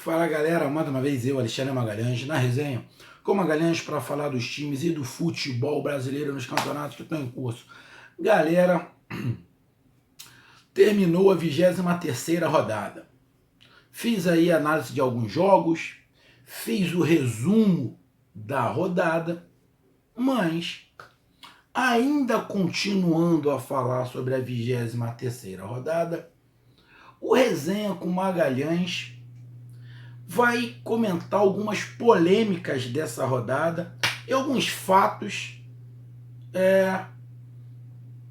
Fala galera, mais uma vez eu, Alexandre Magalhães, na resenha com Magalhães para falar dos times e do futebol brasileiro nos campeonatos que estão em curso. Galera, terminou a 23ª rodada. Fiz aí análise de alguns jogos, fiz o resumo da rodada, mas ainda continuando a falar sobre a 23ª rodada, o Resenha com Magalhães vai comentar algumas polêmicas dessa rodada e alguns fatos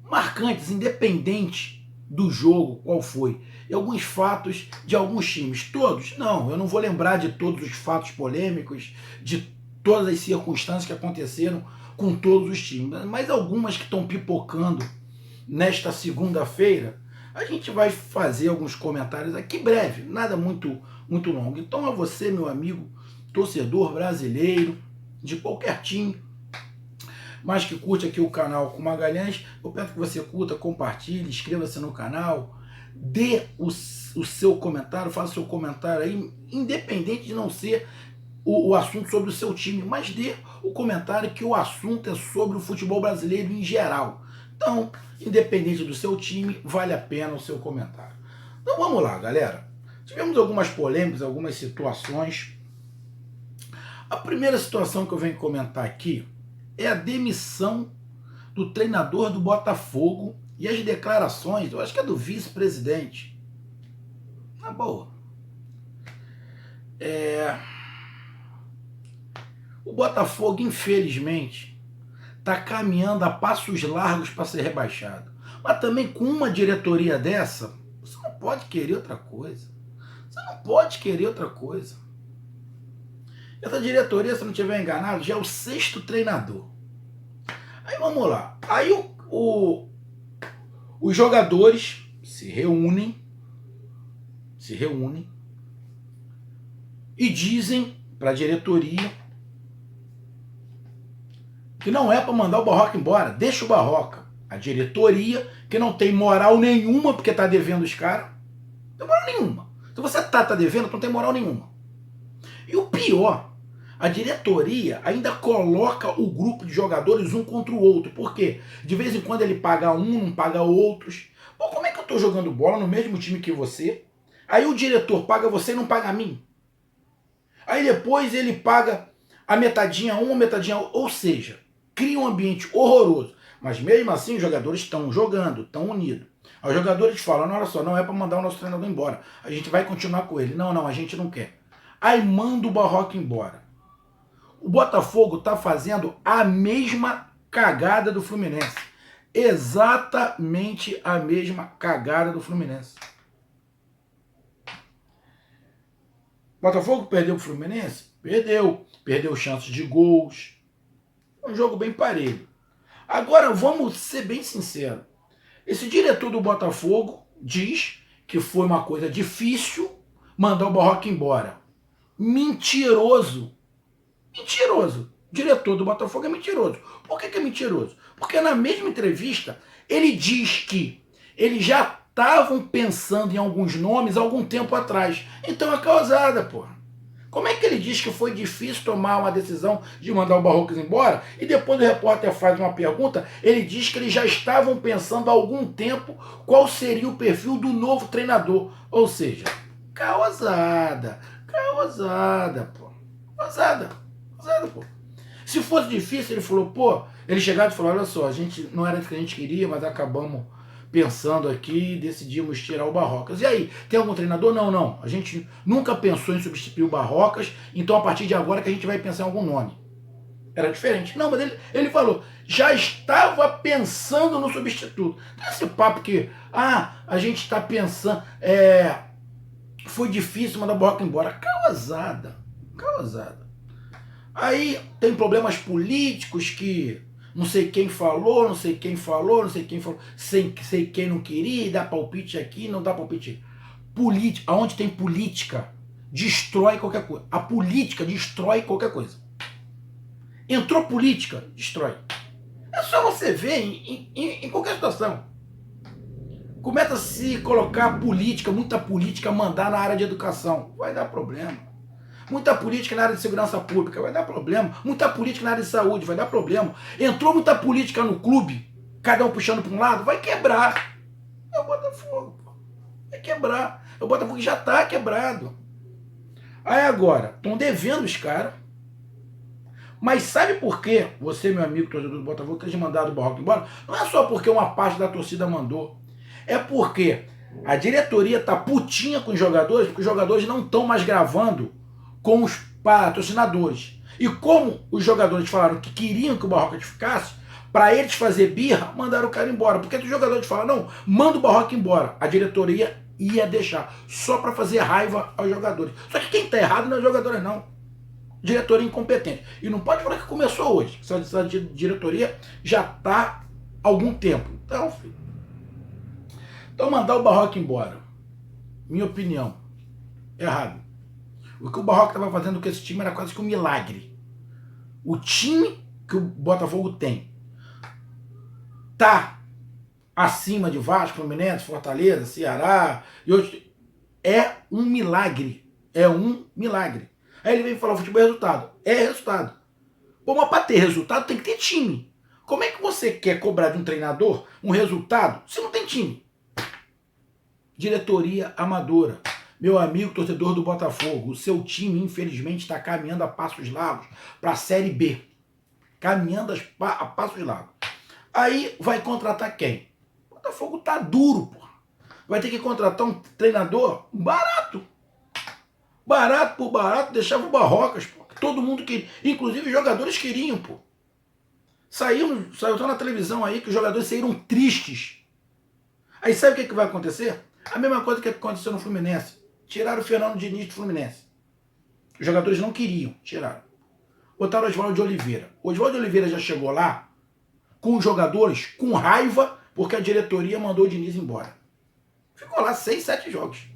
marcantes, independente do jogo, qual foi. E alguns fatos de alguns times. Todos? Não, eu não vou lembrar de todos os fatos polêmicos, de todas as circunstâncias que aconteceram com todos os times. Mas algumas que estão pipocando nesta segunda-feira, a gente vai fazer alguns comentários aqui breve, nada muito longo. Então a você, meu amigo, torcedor brasileiro, de qualquer time, mas que curte aqui o canal com Magalhães, eu peço que você curta, compartilhe, inscreva-se no canal, dê o seu comentário, faça o seu comentário aí, independente de não ser o assunto sobre o seu time, mas dê o comentário que o assunto é sobre o futebol brasileiro em geral. Então, independente do seu time, vale a pena o seu comentário. Então vamos lá, galera. Tivemos algumas polêmicas, algumas situações. A primeira situação que eu venho comentar aqui é a demissão do treinador do Botafogo e as declarações, eu acho que é do vice-presidente. Na boa. O Botafogo, infelizmente, está caminhando a passos largos para ser rebaixado. Mas também com uma diretoria dessa, você não pode querer outra coisa. Você não pode querer outra coisa. Essa diretoria, se não estiver enganado, já é o 6º treinador. Aí vamos lá. Aí os jogadores se reúnem e dizem para a diretoria que não é para mandar o Barroca embora, deixa o Barroca. A diretoria, que não tem moral nenhuma, porque tá devendo os caras, não tem moral nenhuma. Se você tá devendo, não tem moral nenhuma. E o pior, a diretoria ainda coloca o grupo de jogadores um contra o outro. Por quê? De vez em quando ele paga um, não paga outros. Pô, como é que eu tô jogando bola no mesmo time que você? Aí o diretor paga você e não paga a mim. Aí depois ele paga a metadinha um, a metadinha outro. Ou seja, cria um ambiente horroroso. Mas mesmo assim os jogadores estão jogando, estão unidos. Os jogadores falam, não, olha só, não é para mandar o nosso treinador embora. A gente vai continuar com ele. Não, a gente não quer. Aí manda o Barroca embora. O Botafogo está fazendo a mesma cagada do Fluminense. Exatamente a mesma cagada do Fluminense. O Botafogo perdeu o Fluminense? Perdeu. Perdeu chances de gols. Um jogo bem parelho. Agora, vamos ser bem sinceros. Esse diretor do Botafogo diz que foi uma coisa difícil mandar o Barroca embora. Mentiroso. Mentiroso. O diretor do Botafogo é mentiroso. Por que é mentiroso? Porque na mesma entrevista, ele diz que eles já estavam pensando em alguns nomes há algum tempo atrás. Então é causada, porra. Como é que ele diz que foi difícil tomar uma decisão de mandar o Barroca embora? E depois o repórter faz uma pergunta, ele diz que eles já estavam pensando há algum tempo qual seria o perfil do novo treinador. Ou seja, causada, pô. Causada, pô. Se fosse difícil, ele falou, pô, ele chegava e falou, olha só, a gente não era o que a gente queria, mas acabamos pensando aqui e decidimos tirar o Barrocas. E aí, tem algum treinador? Não. A gente nunca pensou em substituir o Barrocas, então a partir de agora que a gente vai pensar em algum nome. Era diferente. Não, mas ele falou, já estava pensando no substituto. Então esse papo que, a gente está pensando, foi difícil mandar o Barroca embora. Causada. Aí tem problemas políticos que não sei quem falou, sei quem não queria, dá palpite aqui, não dá palpite. Política, aonde tem política, destrói qualquer coisa. A política destrói qualquer coisa. Entrou política, destrói. É só você ver em qualquer situação. Começa a se colocar política, muita política, mandar na área de educação. Vai dar problema. Muita política na área de segurança pública, vai dar problema. Muita política na área de saúde, vai dar problema. Entrou muita política no clube, cada um puxando para um lado, vai quebrar. É o Botafogo, pô. Vai quebrar. O Botafogo já está quebrado. Aí agora, estão devendo os caras. Mas sabe por quê? Você, meu amigo, torcedor do Botafogo, tem mandado o Barroca embora? Não é só porque uma parte da torcida mandou. É porque a diretoria tá putinha com os jogadores, porque os jogadores não estão mais gravando com os patrocinadores. E como os jogadores falaram que queriam que o Barroca ficasse, para eles fazer birra, mandaram o cara embora. Porque os jogadores falaram, não, manda o Barroca embora. A diretoria ia deixar, só para fazer raiva aos jogadores. Só que quem tá errado não é os jogadores, não. Diretoria incompetente. E não pode falar que começou hoje. Essa diretoria já tá há algum tempo. Então, filho. Então mandar o Barroca embora, minha opinião, errado. O que o Barroca estava fazendo com esse time era quase que um milagre. O time que o Botafogo tem tá acima de Vasco, Fluminense, Fortaleza, Ceará e outros. É um milagre. É um milagre. Aí ele vem falar, futebol é resultado. É resultado. Pô, mas para ter resultado tem que ter time. Como é que você quer cobrar de um treinador um resultado se não tem time? Diretoria amadora. Meu amigo torcedor do Botafogo, o seu time, infelizmente, está caminhando a passos largos para a Série B. Caminhando a passos largos. Aí vai contratar quem? O Botafogo tá duro, pô. Vai ter que contratar um treinador barato. Barato por barato, deixava o Barrocas, pô. Todo mundo que, inclusive os jogadores queriam, pô. Saiu na televisão aí que os jogadores saíram tristes. Aí sabe o que vai acontecer? A mesma coisa que aconteceu no Fluminense. Tiraram o Fernando Diniz do Fluminense. Os jogadores não queriam, tiraram. Botaram o Oswaldo de Oliveira. O Oswaldo de Oliveira já chegou lá com os jogadores com raiva porque a diretoria mandou o Diniz embora. Ficou lá 6, 7 jogos.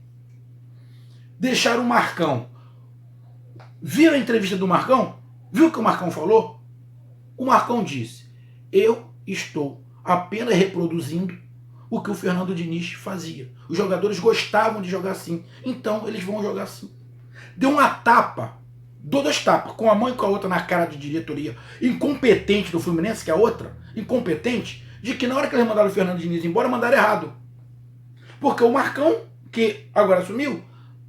Deixaram o Marcão. Viram a entrevista do Marcão? Viu o que o Marcão falou? O Marcão disse, eu estou apenas reproduzindo o que o Fernando Diniz fazia. Os jogadores gostavam de jogar assim, então eles vão jogar assim. Deu uma tapa, duas tapas, com a mão e com a outra na cara de diretoria incompetente do Fluminense, que é a outra, incompetente, de que na hora que eles mandaram o Fernando Diniz embora, mandaram errado. Porque o Marcão, que agora assumiu,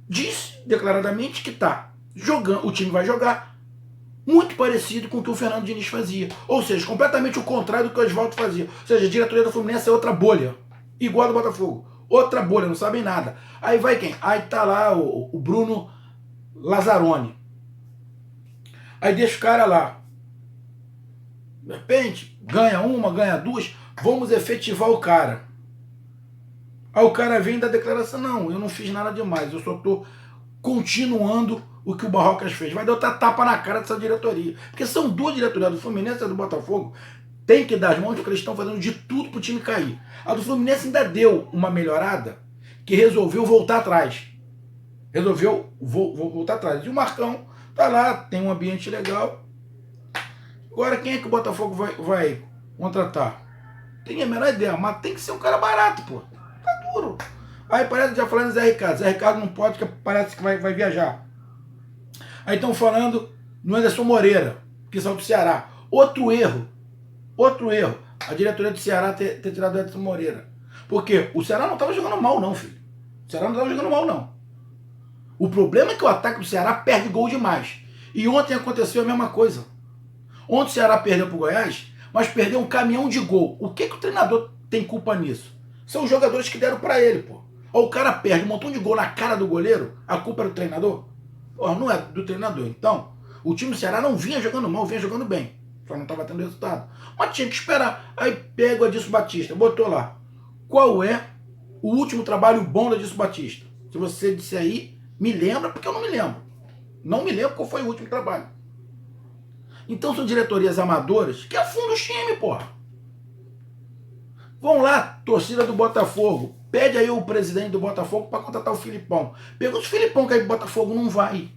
diz declaradamente que tá jogando, o time vai jogar muito parecido com o que o Fernando Diniz fazia. Ou seja, completamente o contrário do que o Oswaldo fazia. Ou seja, a diretoria do Fluminense é outra bolha. Igual a do Botafogo. Outra bolha, não sabem nada. Aí vai quem? Aí tá lá o Bruno Lazzaroni. Aí deixa o cara lá. De repente, ganha uma, ganha duas. Vamos efetivar o cara. Aí o cara vem da declaração, não, eu não fiz nada demais, eu só tô continuando o que o Barrocas fez. Vai dar outra tapa na cara dessa diretoria. Porque são duas diretorias, do Fluminense e do Botafogo. Tem que dar as mãos porque eles estão fazendo de tudo pro time cair. A do Fluminense ainda deu uma melhorada que resolveu voltar atrás. Resolveu voltar atrás. E o Marcão tá lá, tem um ambiente legal. Agora quem é que o Botafogo vai contratar? Tem a menor ideia, mas tem que ser um cara barato, pô. Tá duro. Aí parece que já falando Zé Ricardo. Zé Ricardo não pode, porque parece que vai viajar. Aí estão falando no Anderson Moreira, que saiu do Ceará. Outro erro. A diretoria do Ceará ter tirado o Anderson Moreira. Porque o Ceará não estava jogando mal, não, filho. O Ceará não estava jogando mal, não. O problema é que o ataque do Ceará perde gol demais. E ontem aconteceu a mesma coisa. Ontem o Ceará perdeu pro Goiás, mas perdeu um caminhão de gol. O que o treinador tem culpa nisso? São os jogadores que deram pra ele, pô. Ou o cara perde um montão de gol na cara do goleiro, a culpa é do treinador? Pô, não é do treinador. Então, o time do Ceará não vinha jogando mal, vinha jogando bem. Só não estava tendo resultado. Mas tinha que esperar. Aí pega o Adilson Batista, botou lá. Qual é o último trabalho bom do Adilson Batista? Se você disser aí, me lembra, porque eu não me lembro. Não me lembro qual foi o último trabalho. Então são diretorias amadoras que afundam o time, porra. Vão lá, torcida do Botafogo. Pede aí o presidente do Botafogo para contratar o Filipão. Pergunta o Filipão que aí o Botafogo não vai.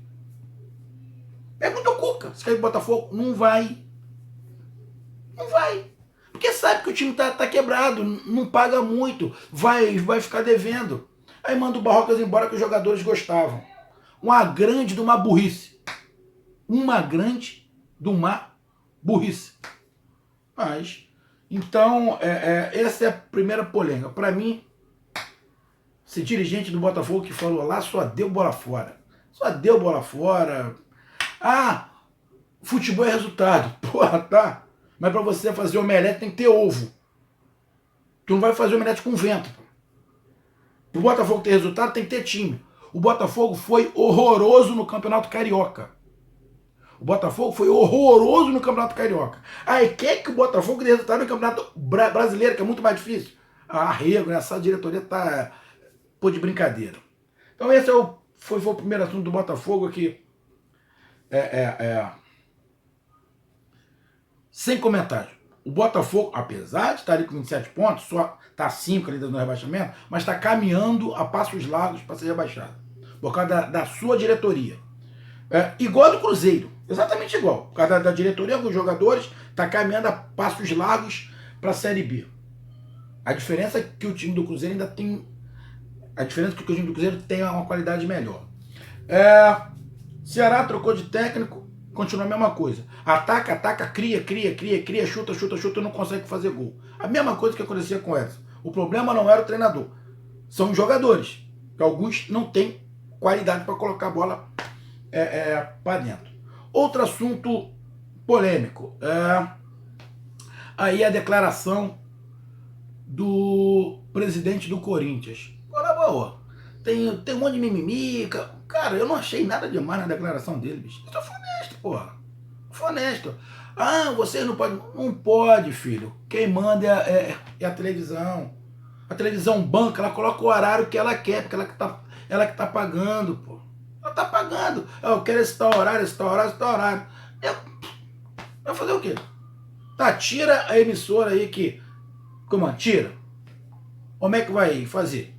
Pergunta o Cuca se quer ir pro Botafogo. Não vai. Não vai. Porque sabe que o time tá quebrado, não paga muito, vai ficar devendo. Aí manda o Barrocas embora que os jogadores gostavam. Uma grande de uma burrice. uma grande de uma burrice. Mas, então, essa é a primeira polêmica. Para mim, esse dirigente do Botafogo que falou lá só deu bola fora. Só deu bola fora. Ah, futebol é resultado. Porra, tá. Mas para você fazer omelete tem que ter ovo. Tu não vai fazer omelete com vento. Pro Botafogo ter resultado tem que ter time. O Botafogo foi horroroso no Campeonato Carioca. O Botafogo foi horroroso no Campeonato Carioca. Aí quer que o Botafogo dê resultado no Campeonato Brasileiro, que é muito mais difícil. Arrego, essa diretoria tá pô de brincadeira. Então esse foi o primeiro assunto do Botafogo aqui. Sem comentário. O Botafogo, apesar de estar ali com 27 pontos, só está 5 ali no rebaixamento, mas está caminhando a passos largos para ser rebaixado. Por causa da sua diretoria. Igual do Cruzeiro. Exatamente igual. Por causa da diretoria, com os jogadores, está caminhando a passos largos para a Série B. A diferença é que o time do Cruzeiro ainda tem... A diferença é que o time do Cruzeiro tem uma qualidade melhor. Ceará trocou de técnico, continua a mesma coisa. Ataca, cria, chuta, e não consegue fazer gol. A mesma coisa que acontecia com essa. O problema não era o treinador. São os jogadores. Que alguns não têm qualidade para colocar a bola para dentro. Outro assunto polêmico. Aí a declaração do presidente do Corinthians. Olha, boa. Tem um monte de mimimi. Cara, eu não achei nada demais na declaração dele, bicho. Eu sou honesto, porra. Foi honesto. Vocês não podem. Não pode, filho. Quem manda é a televisão. A televisão banca, ela coloca o horário que ela quer, porque ela que tá pagando, pô. Ela tá pagando. Eu quero esse tal horário, esse tal horário. Vai fazer o quê? Tá, tira a emissora aí que... Como? Tira. Como é que vai fazer?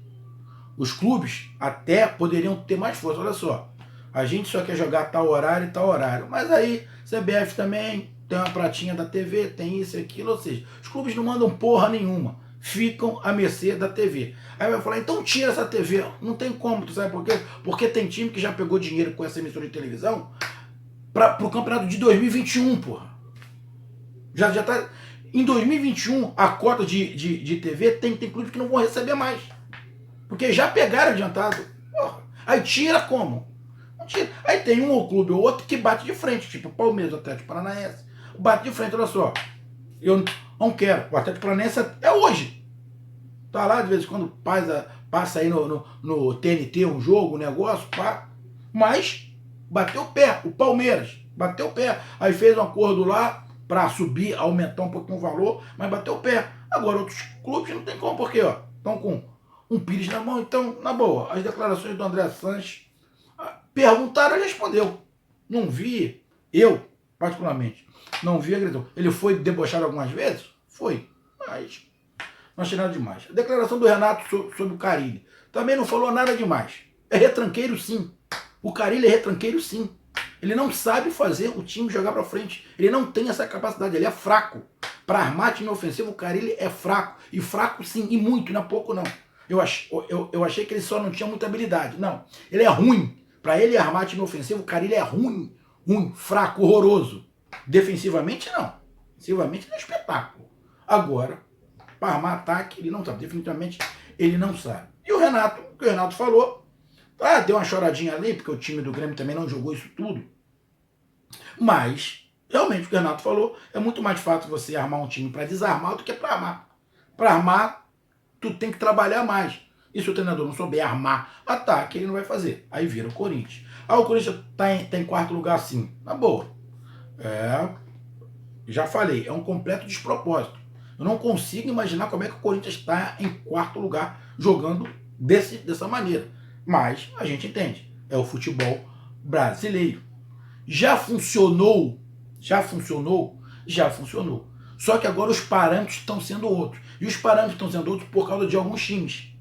Os clubes até poderiam ter mais força. Olha só, a gente só quer jogar tal horário e tal horário. Mas aí, CBF também tem uma pratinha da TV, tem isso e aquilo. Ou seja, os clubes não mandam porra nenhuma. Ficam à mercê da TV. Aí vai falar, então tira essa TV. Não tem como, tu sabe por quê? Porque tem time que já pegou dinheiro com essa emissora de televisão pro campeonato de 2021, porra. Já tá... Em 2021, a cota de TV tem clubes que não vão receber mais. Porque já pegaram adiantado. Porra. Aí tira como? Não tira. Aí tem um clube ou outro que bate de frente, tipo o Palmeiras, o Atlético Paranaense. Bate de frente, olha só. Eu não quero. O Atlético Paranaense é hoje. Tá lá, de vez em quando passa aí no TNT um jogo, um negócio, pá. Mas bateu o pé. O Palmeiras bateu o pé. Aí fez um acordo lá para subir, aumentar um pouquinho o valor, mas bateu o pé. Agora outros clubes não tem como, porque ó, estão com um pires na mão. Então, na boa, as declarações do André Sanches, perguntaram, ele respondeu. Não vi, eu, particularmente, não vi agressão. Ele foi debochado algumas vezes? Foi, mas não achei nada demais. A declaração do Renato sobre o Carille, também não falou nada demais. É retranqueiro, sim. O Carille é retranqueiro, sim. Ele não sabe fazer o time jogar pra frente. Ele não tem essa capacidade, ele é fraco. Para armar time ofensivo, o Carille é fraco. E fraco, sim, e muito, não é pouco, não. Eu achei que ele só não tinha muita habilidade. Não, ele é ruim. Para ele armar time ofensivo, o Carille é ruim, fraco, horroroso. Defensivamente, não. Defensivamente, ele é um espetáculo. Agora, para armar ataque, ele não sabe. Definitivamente, ele não sabe. E o Renato, o que o Renato falou, deu uma choradinha ali, porque o time do Grêmio também não jogou isso tudo. Mas, realmente, o que o Renato falou, é muito mais fácil você armar um time para desarmar do que para armar. Para armar, tu tem que trabalhar mais. E se o treinador não souber armar ataque, ele não vai fazer. Aí vira o Corinthians. O Corinthians tá em quarto lugar, sim. Na boa. Já falei, é um completo despropósito. Eu não consigo imaginar como é que o Corinthians está em quarto lugar jogando dessa maneira. Mas a gente entende. É o futebol brasileiro. Já funcionou. Só que agora os parâmetros estão sendo outros. E os parâmetros estão sendo outros por causa de alguns times.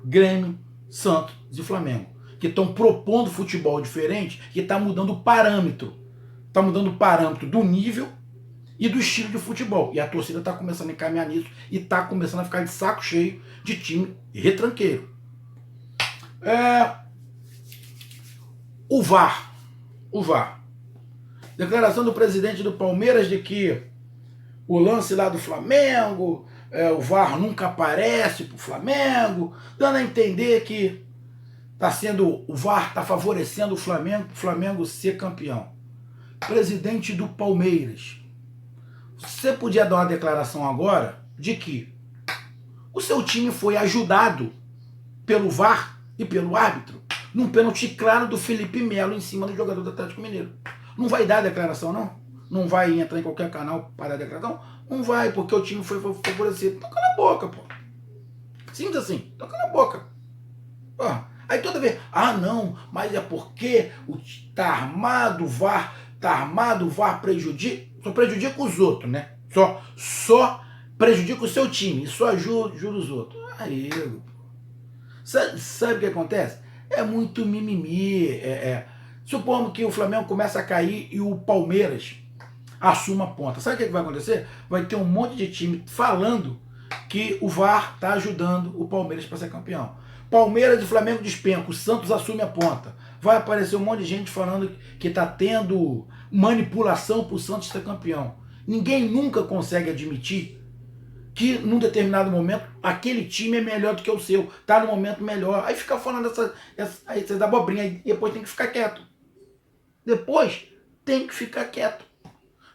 Grêmio, Santos e Flamengo. Que estão propondo futebol diferente, que está mudando o parâmetro. Está mudando o parâmetro do nível e do estilo de futebol. E a torcida está começando a encaminhar nisso e está começando a ficar de saco cheio de time retranqueiro. O VAR. Declaração do presidente do Palmeiras de que o lance lá do Flamengo, o VAR nunca aparece pro Flamengo, dando a entender que o VAR está favorecendo o Flamengo ser campeão. Presidente do Palmeiras, você podia dar uma declaração agora de que o seu time foi ajudado pelo VAR e pelo árbitro num pênalti claro do Felipe Melo em cima do jogador do Atlético Mineiro. Não vai dar a declaração, não? Não vai entrar em qualquer canal para a declaração? Não vai, porque o time foi favorecido. Toca na boca, pô. Simples assim, toca na boca. Aí toda vez, não, mas é porque tá armado o VAR, prejudica, só prejudica os outros, né? Só prejudica o seu time e só ajuda os outros. Aí, sabe o que acontece? É muito mimimi. Supomos que o Flamengo começa a cair e o Palmeiras assuma a ponta. Sabe o que vai acontecer? Vai ter um monte de time falando que o VAR está ajudando o Palmeiras para ser campeão. Palmeiras e Flamengo despenca, o Santos assume a ponta. Vai aparecer um monte de gente falando que está tendo manipulação para o Santos ser campeão. Ninguém nunca consegue admitir que num determinado momento aquele time é melhor do que o seu, está no momento melhor. Aí fica falando essas abobrinhas e depois tem que ficar quieto. Depois tem que ficar quieto.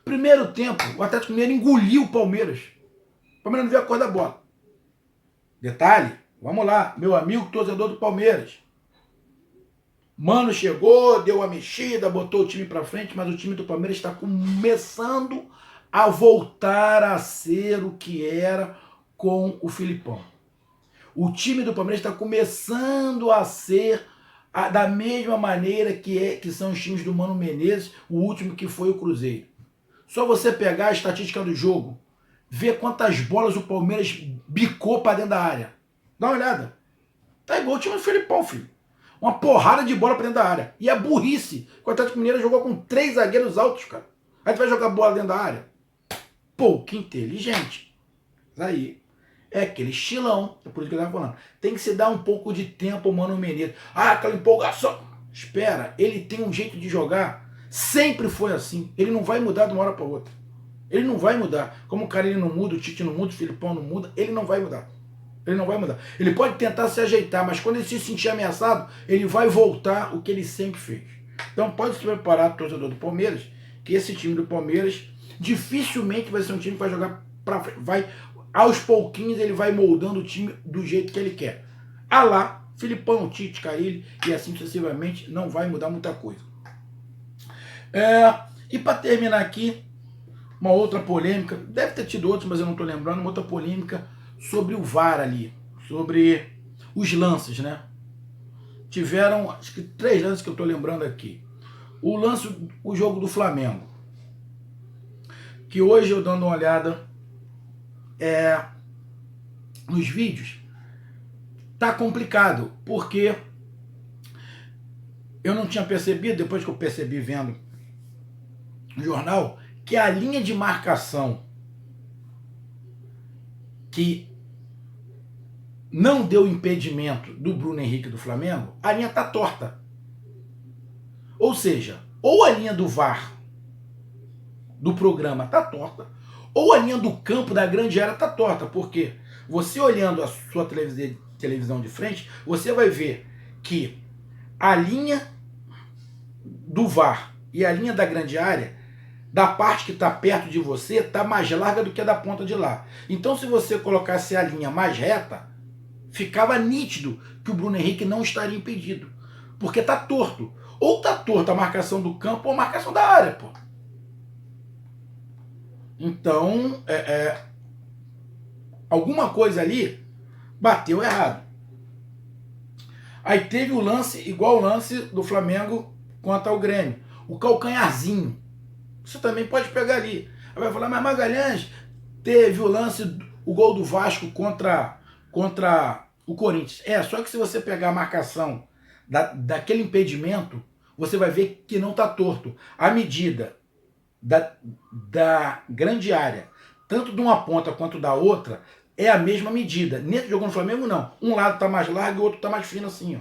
Primeiro tempo, o Atlético Mineiro engoliu o Palmeiras. O Palmeiras não viu a cor da bola. Detalhe, vamos lá, meu amigo torcedor do Palmeiras. Mano chegou, deu uma mexida, botou o time pra frente, mas o time do Palmeiras está começando a voltar a ser o que era com o Filipão. O time do Palmeiras está começando a ser da mesma maneira que são os times do Mano Menezes, o último que foi o Cruzeiro. Só você pegar a estatística do jogo, ver quantas bolas o Palmeiras bicou para dentro da área. Dá uma olhada. Tá igual o time do Filipão, filho. Uma porrada de bola para dentro da área. E a burrice. O Atlético Mineiro jogou com 3 zagueiros altos, cara. Aí tu vai jogar bola dentro da área. Pô, que inteligente. Aí é aquele estilão. É por isso que eu tava falando. Tem que se dar um pouco de tempo ao Mano Menezes. Aquela empolgação. Espera, ele tem um jeito de jogar. Sempre foi assim. Ele não vai mudar de uma hora para outra. Ele não vai mudar. Como o cara ele não muda, o Tite não muda, o Filipão não muda, ele não vai mudar. Ele não vai mudar. Ele pode tentar se ajeitar, mas quando ele se sentir ameaçado, ele vai voltar o que ele sempre fez. Então pode se preparar, torcedor do Palmeiras, que esse time do Palmeiras dificilmente vai ser um time que vai jogar para frente. Aos pouquinhos ele vai moldando o time do jeito que ele quer. Lá, Filipão, Tite, Carille e assim sucessivamente, não vai mudar muita coisa. E para terminar aqui, uma outra polêmica, deve ter tido outros, mas eu não estou lembrando, uma outra polêmica sobre o VAR ali, sobre os lances, né? Tiveram, acho que 3 lances que eu estou lembrando aqui. O jogo do Flamengo, que hoje eu dando uma olhada nos vídeos, tá complicado, porque eu não tinha percebido, depois que eu percebi vendo no jornal, que a linha de marcação que não deu impedimento do Bruno Henrique do Flamengo, a linha tá torta. Ou seja, ou a linha do VAR do programa tá torta, ou a linha do campo da grande área tá torta, porque você olhando a sua televisão de frente, você vai ver que a linha do VAR e a linha da grande área, da parte que está perto de você, está mais larga do que a da ponta de lá. Então, se você colocasse a linha mais reta, ficava nítido que o Bruno Henrique não estaria impedido. Porque está torto. Ou está torta a marcação do campo ou a marcação da área, pô. Então, alguma coisa ali bateu errado. Aí teve o lance, igual o lance do Flamengo contra o Grêmio. O calcanharzinho. Você também pode pegar ali. Aí vai falar, mas Magalhães, teve o lance, o gol do Vasco contra o Corinthians. Só que se você pegar a marcação daquele impedimento, você vai ver que não está torto. A medida da grande área, tanto de uma ponta quanto da outra, é a mesma medida. Nesse jogo no Flamengo, não. Um lado está mais largo e o outro está mais fino assim, ó.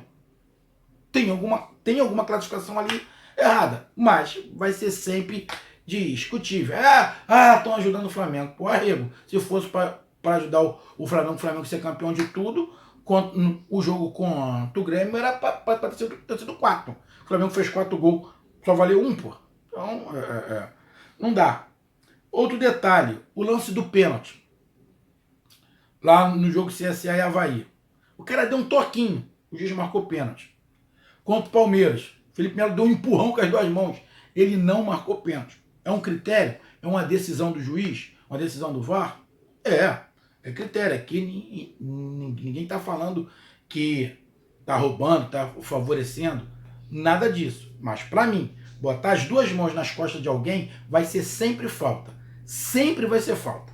Tem alguma classificação ali errada, mas vai ser sempre discutível. Estão ajudando o Flamengo. Pô, arrego. Se fosse para ajudar o Flamengo ser campeão de tudo, o jogo contra o Grêmio era para ter sido 4. O Flamengo fez 4 gols, só valeu 1, pô. Então, não dá. Outro detalhe, o lance do pênalti. Lá no jogo CSA e Avaí. O cara deu um toquinho, o juiz marcou pênalti. Contra o Palmeiras, Felipe Melo deu um empurrão com as 2 mãos. Ele não marcou pênalti. É um critério? É uma decisão do juiz? Uma decisão do VAR? É critério. Aqui ninguém está falando que está roubando, está favorecendo. Nada disso. Mas para mim, botar as 2 mãos nas costas de alguém vai ser sempre falta. Sempre vai ser falta.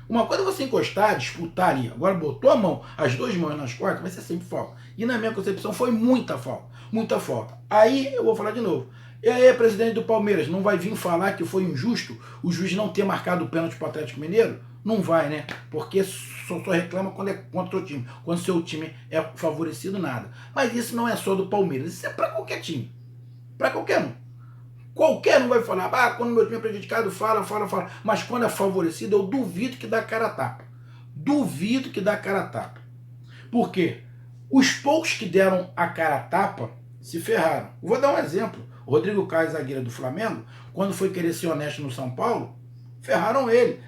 Uma coisa é você encostar, disputar ali. Agora botou a mão, as 2 mãos nas costas, vai ser sempre falta. E na minha concepção foi muita falta. Muita falta. Aí eu vou falar de novo. E aí, presidente do Palmeiras, não vai vir falar que foi injusto o juiz não ter marcado o pênalti para o Atlético Mineiro? Não vai, né? Porque só reclama quando é contra o time. Quando o seu time é favorecido, nada. Mas isso não é só do Palmeiras. Isso é para qualquer time. Para qualquer um. Qualquer um vai falar, quando meu time é prejudicado, fala. Mas quando é favorecido, eu duvido que dá cara a tapa. Duvido que dá cara a tapa. Por quê? Os poucos que deram a cara a tapa se ferraram. Vou dar um exemplo. O Rodrigo Caio, zagueiro do Flamengo, quando foi querer ser honesto no São Paulo, ferraram ele.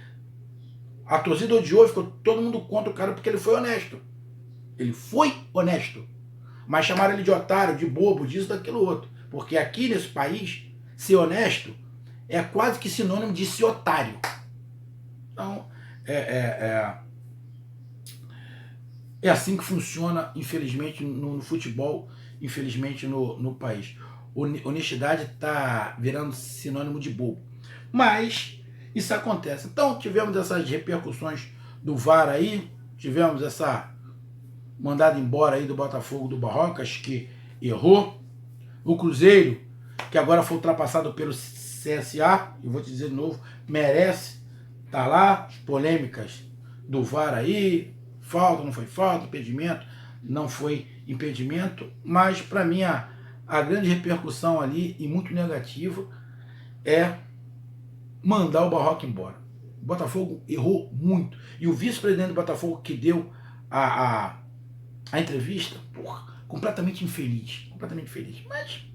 A torcida odiou, ficou todo mundo contra o cara porque ele foi honesto. Ele foi honesto. Mas chamaram ele de otário, de bobo, disso, daquilo outro. Porque aqui nesse país, ser honesto é quase que sinônimo de ser otário. Então, é assim que funciona, infelizmente, no futebol, infelizmente, no país. Honestidade está virando sinônimo de bobo. Mas isso acontece. Então, tivemos essas repercussões do VAR aí, tivemos essa mandada embora aí do Botafogo do Barrocas, que errou. O Cruzeiro, que agora foi ultrapassado pelo CSA, e vou te dizer de novo, merece estar lá. Polêmicas do VAR aí, falta, não foi falta, impedimento, não foi impedimento, mas para mim a grande repercussão ali, e muito negativa, é mandar o Barroca embora. O Botafogo errou muito, e o vice-presidente do Botafogo que deu a entrevista, porra, completamente infeliz, mas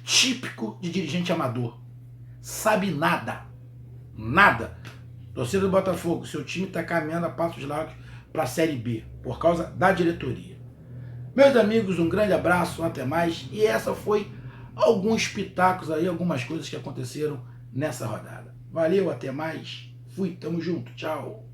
típico de dirigente amador. Sabe nada. Torcida do Botafogo, seu time está caminhando a passos largos para a Série B, por causa da diretoria. Meus amigos, um grande abraço, até mais. E essa foi alguns pitacos aí, algumas coisas que aconteceram nessa rodada. Valeu, até mais. Fui, tamo junto, tchau.